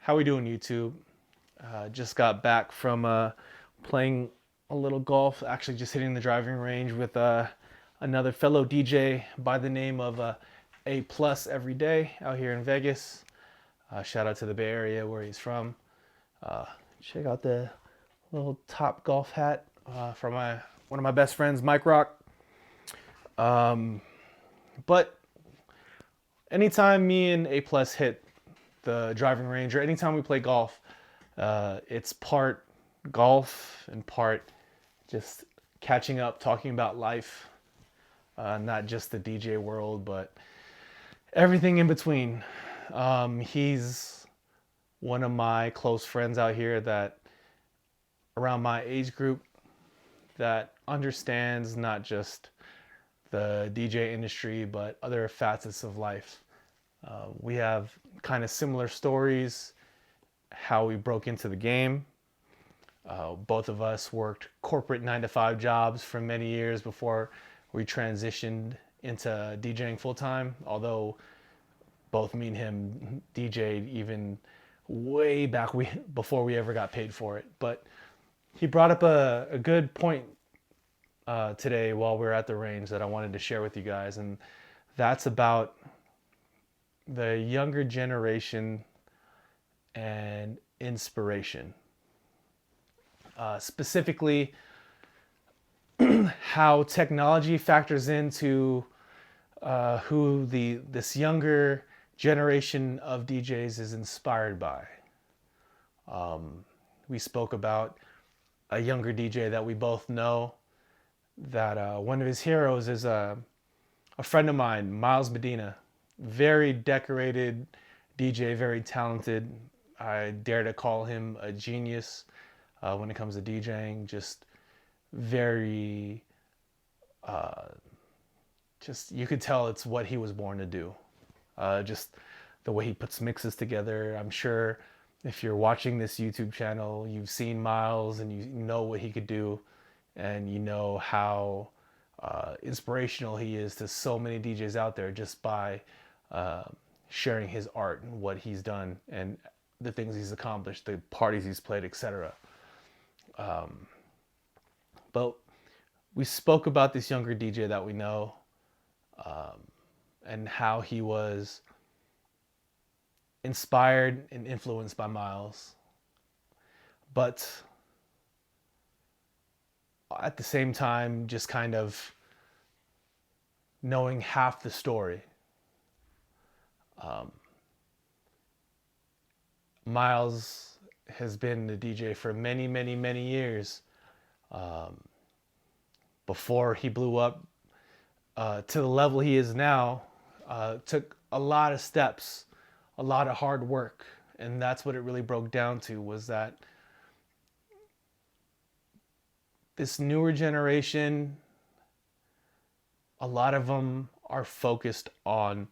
How we doing, YouTube? Just got back from playing a little golf. Actually, just hitting the driving range with another fellow DJ by the name of A Plus Every Day out here in Vegas. Shout out to the Bay Area where he's from. Uh, Check out the little top golf hat from one of my best friends, Mike Rock. But anytime me and A Plus hit the driving range or anytime we play golf, it's part golf and part just catching up, talking about life, not just the DJ world, but everything in between. He's one of my close friends out here that around my age group that understands not just the DJ industry, but other facets of life. We have kind of similar stories, how we broke into the game. Both of us worked corporate 9 to 5 jobs for many years before we transitioned into DJing full time. Although both me and him DJ'd even way back before we ever got paid for it. But he brought up a good point today while we were at the range that I wanted to share with you guys, and that's about the younger generation and inspiration. Specifically, how technology factors into who this younger generation of DJs is inspired by. We spoke about a younger DJ that we both know, that one of his heroes is a friend of mine, Miles Medina. Very decorated DJ, very talented. I dare to call him a genius when it comes to DJing. Just very, just you could tell it's what he was born to do. Just the way he puts mixes together. I'm sure if you're watching this YouTube channel, you've seen Miles and you know what he could do, and you know how inspirational he is to so many DJs out there just by sharing his art and what he's done and the things he's accomplished, the parties he's played, etc. But we spoke about this younger DJ that we know, and how he was inspired and influenced by Miles, but at the same time just kind of knowing half the story. Miles has been the DJ for many, many, many years. Before he blew up to the level he is now, took a lot of steps, a lot of hard work, and that's what it really broke down to, was that this newer generation, a lot of them are focused on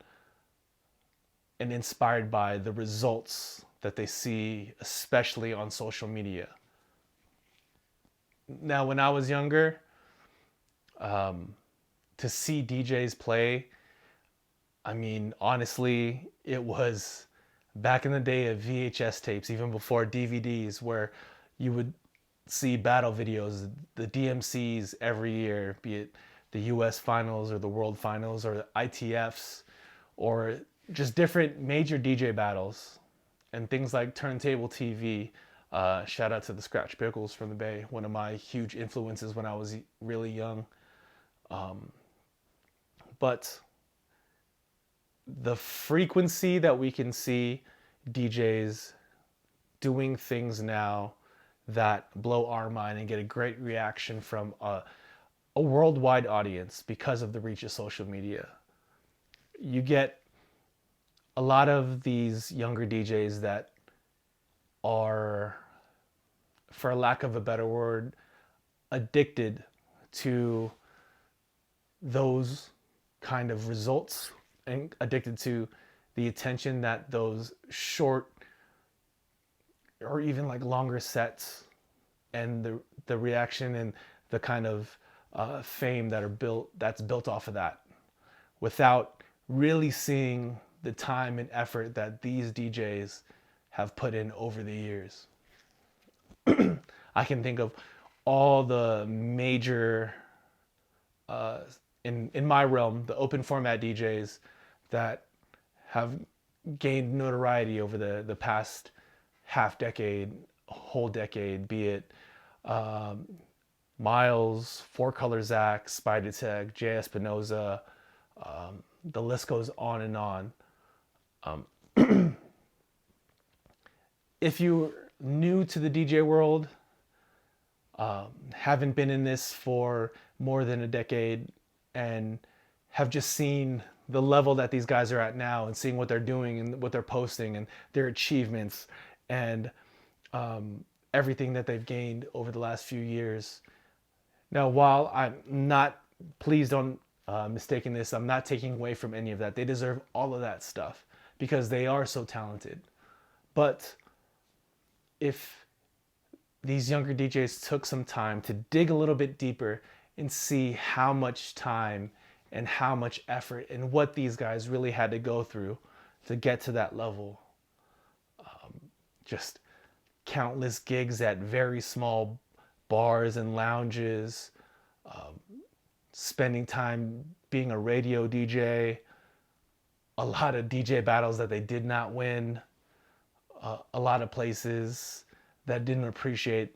and inspired by the results that they see, especially on social media. Now, when I was younger, to see DJs play, I mean, honestly, it was back in the day of VHS tapes, even before DVDs, where you would see battle videos, the DMCs every year, be it the US finals or the world finals or the ITFs, or just different major DJ battles and things like Turntable TV. Shout out to the Scratch Pickles from the Bay, one of my huge influences when I was really young. But the frequency that we can see DJs doing things now that blow our mind and get a great reaction from a worldwide audience because of the reach of social media. You get a lot of these younger DJs that are, for lack of a better word, addicted to those kind of results and addicted to the attention that those short or even like longer sets and the reaction and the kind of fame that's built off of that, without really seeing the time and effort that these DJs have put in over the years. I can think of all the major in my realm, the open format DJs that have gained notoriety over the past half decade, whole decade, be it Miles, Four Color Zach, Spider Tech, Jay Espinoza, the list goes on and on. If you're new to the DJ world, haven't been in this for more than a decade, and have just seen the level that these guys are at now and seeing what they're doing and what they're posting and their achievements and everything that they've gained over the last few years. Now, while I'm not, please don't mistake this, I'm not taking away from any of that. They deserve all of that stuff because they are so talented. But if these younger DJs took some time to dig a little bit deeper and see how much time and how much effort and what these guys really had to go through to get to that level. Just countless gigs at very small bars and lounges, spending time being a radio DJ, a lot of DJ battles that they did not win, a lot of places that didn't appreciate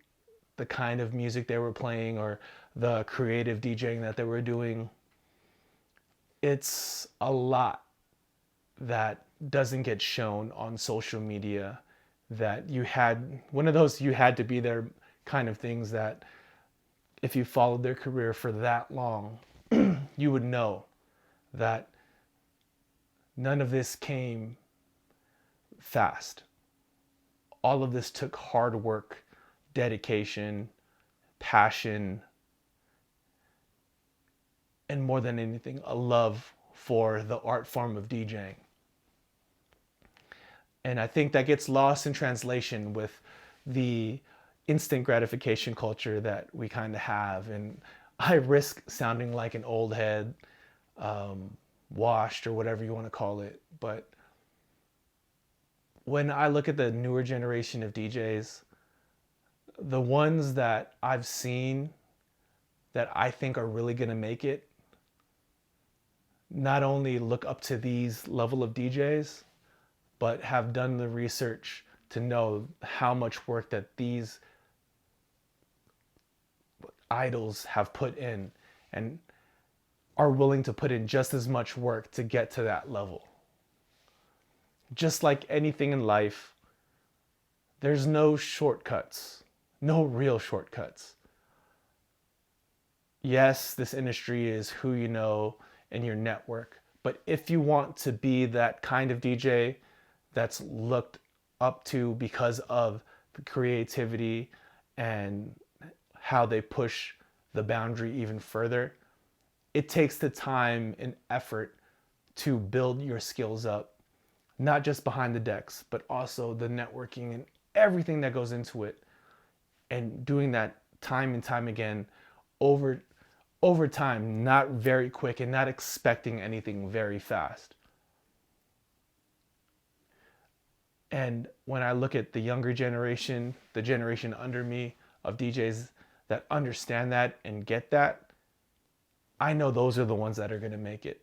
the kind of music they were playing or the creative DJing that they were doing. It's a lot that doesn't get shown on social media, that you had one of those you had to be there kind of things that if you followed their career for that long, you would know that none of this came fast. All of this took hard work, dedication, passion, and more than anything, a love for the art form of DJing. And I think that gets lost in translation with the instant gratification culture that we kind of have. And I risk sounding like an old head, washed or whatever you want to call it. But when I look at the newer generation of DJs, the ones that I've seen that I think are really going to make it, not only look up to these level of DJs, but have done the research to know how much work that these idols have put in and are willing to put in just as much work to get to that level. Just like anything in life, there's no shortcuts, no real shortcuts. Yes, this industry is who you know and your network, but if you want to be that kind of DJ that's looked up to because of the creativity and how they push the boundary even further, it takes the time and effort to build your skills up, not just behind the decks, but also the networking and everything that goes into it. And doing that time and time again over time, not very quick and not expecting anything very fast. And when I look at the younger generation, the generation under me of DJs that understand that and get that, I know those are the ones that are going to make it.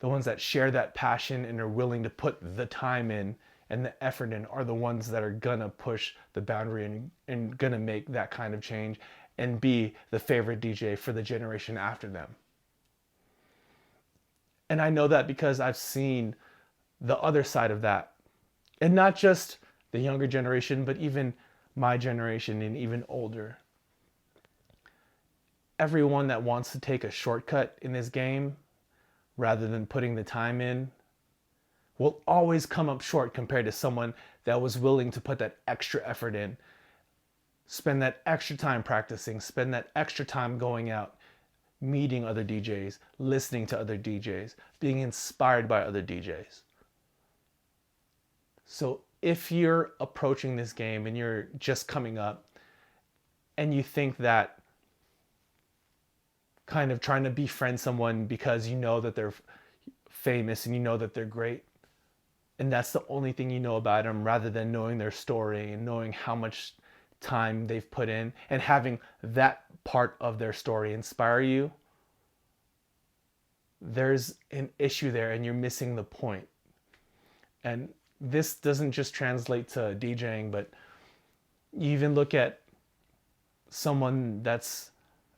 The ones that share that passion and are willing to put the time in and the effort in are the ones that are going to push the boundary and going to make that kind of change and be the favorite DJ for the generation after them. And I know that because I've seen the other side of that. And not just the younger generation, but even my generation and even older. Everyone that wants to take a shortcut in this game rather than putting the time in will always come up short compared to someone that was willing to put that extra effort in, spend that extra time practicing, spend that extra time going out, meeting other DJs, listening to other DJs, being inspired by other DJs. So if you're approaching this game and you're just coming up and you think that kind of trying to befriend someone because you know that they're famous and you know that they're great, And that's the only thing you know about them, rather than knowing their story and knowing how much time they've put in and having that part of their story inspire you. There's an issue there and you're missing the point. And this doesn't just translate to DJing, but you even look at someone that's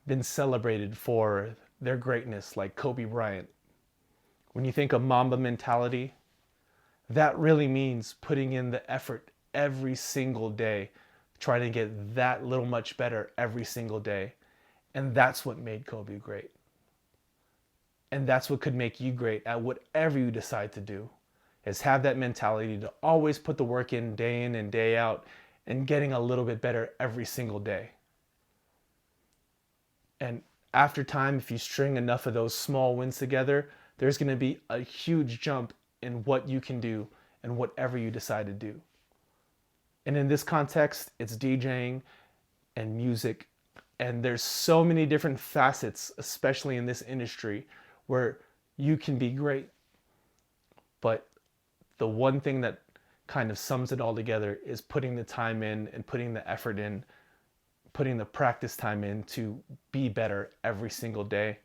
been celebrated for their greatness, like Kobe Bryant. When you think of Mamba mentality, that really means putting in the effort every single day, trying to get that little much better every single day. And that's what made Kobe great. And that's what could make you great at whatever you decide to do, is have that mentality to always put the work in and day out, and getting a little bit better every single day. And after time, if you string enough of those small wins together, there's going to be a huge jump in what you can do and whatever you decide to do. And in this context, it's DJing and music. And there's so many different facets, especially in this industry, where you can be great. But the one thing that kind of sums it all together is putting the time in and putting the effort in, putting the practice time in to be better every single day.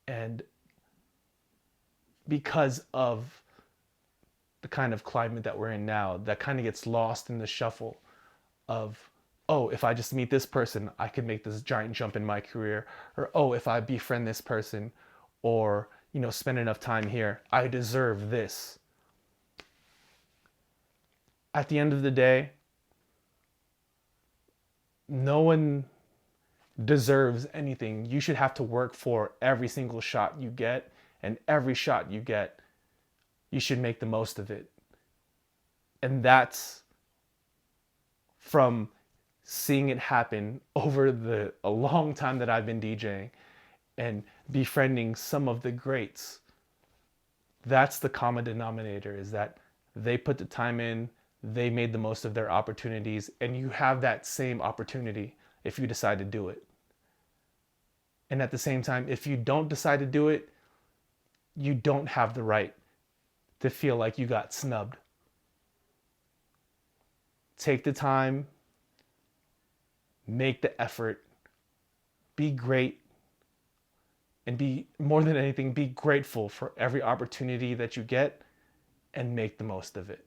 And because of the kind of climate that we're in now, that kind of gets lost in the shuffle of, oh, if I just meet this person, I could make this giant jump in my career. Or, oh, if I befriend this person, or, spend enough time here, I deserve this. At the end of the day, no one deserves anything. You should have to work for every single shot you get, and every shot you get, you should make the most of it. And that's from seeing it happen over a long time that I've been DJing and befriending some of the greats. That's the common denominator, is that they put the time in, they made the most of their opportunities, and you have that same opportunity if you decide to do it. And at the same time, if you don't decide to do it, you don't have the right to feel like you got snubbed. Take the time, make the effort, be great, and be, more than anything, be grateful for every opportunity that you get and make the most of it.